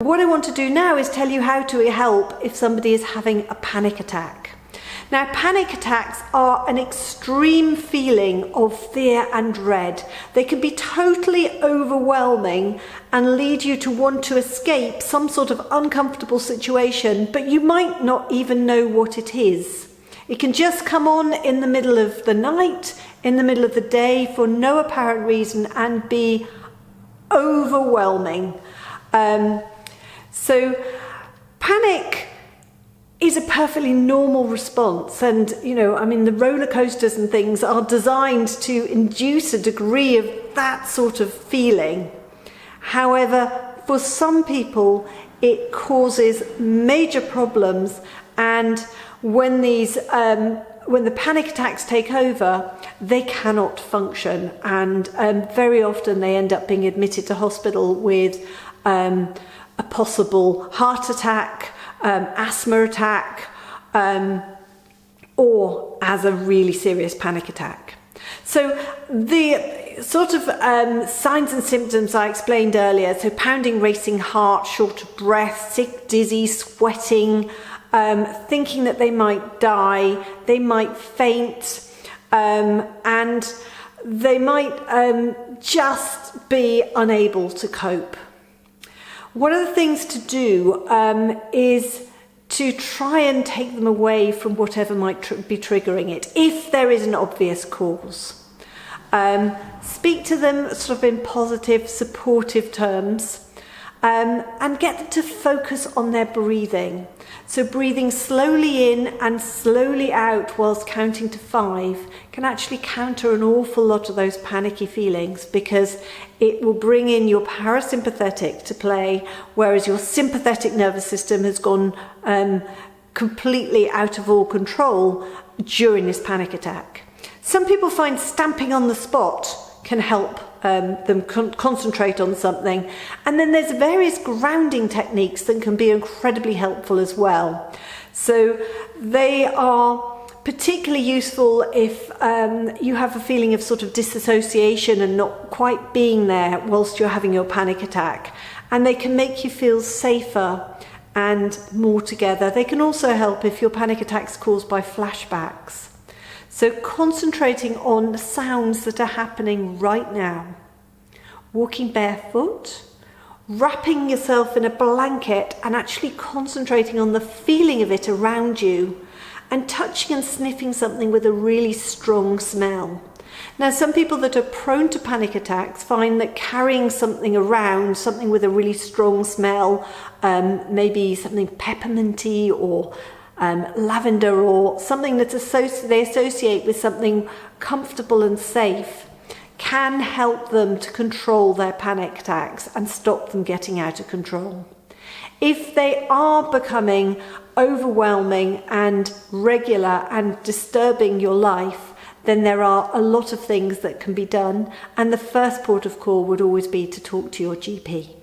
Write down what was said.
What I want to do now is tell you how to help if somebody is having a panic attack. Now, panic attacks are an extreme feeling of fear and dread. They can be totally overwhelming and lead you to want to escape some sort of uncomfortable situation, but you might not even know what it is. It can just come on in the middle of the night, in the middle of the day, for no apparent reason, and be overwhelming. So panic is a perfectly normal response, and the roller coasters and things are designed to induce a degree of that sort of feeling. However, for some people it causes major problems, and when the panic attacks take over, they cannot function, and very often they end up being admitted to hospital with a possible heart attack, asthma attack, or as a really serious panic attack. So the sort of signs and symptoms I explained earlier, so pounding, racing heart, short of breath, sick, dizzy, sweating, thinking that they might die, they might faint, and they might just be unable to cope. One of the things to do is to try and take them away from whatever might be triggering it, if there is an obvious cause. Speak to them sort of in positive, supportive terms, and get them to focus on their breathing. So breathing slowly in and slowly out whilst counting to 5 can actually counter an awful lot of those panicky feelings, because it will bring in your parasympathetic to play, whereas your sympathetic nervous system has gone completely out of all control during this panic attack. Some people find stamping on the spot can help them concentrate on something, and then there's various grounding techniques that can be incredibly helpful as well. So they are particularly useful if you have a feeling of sort of disassociation and not quite being there whilst you're having your panic attack, and they can make you feel safer and more together. They can also help if your panic attack's caused by flashbacks. So concentrating on the sounds that are happening right now. Walking barefoot, wrapping yourself in a blanket and actually concentrating on the feeling of it around you, and touching and sniffing something with a really strong smell. Now, some people that are prone to panic attacks find that carrying something around, something with a really strong smell, maybe something pepperminty or lavender, or something that they associate with something comfortable and safe, can help them to control their panic attacks and stop them getting out of control. If they are becoming overwhelming and regular and disturbing your life, then there are a lot of things that can be done, and the first port of call would always be to talk to your GP.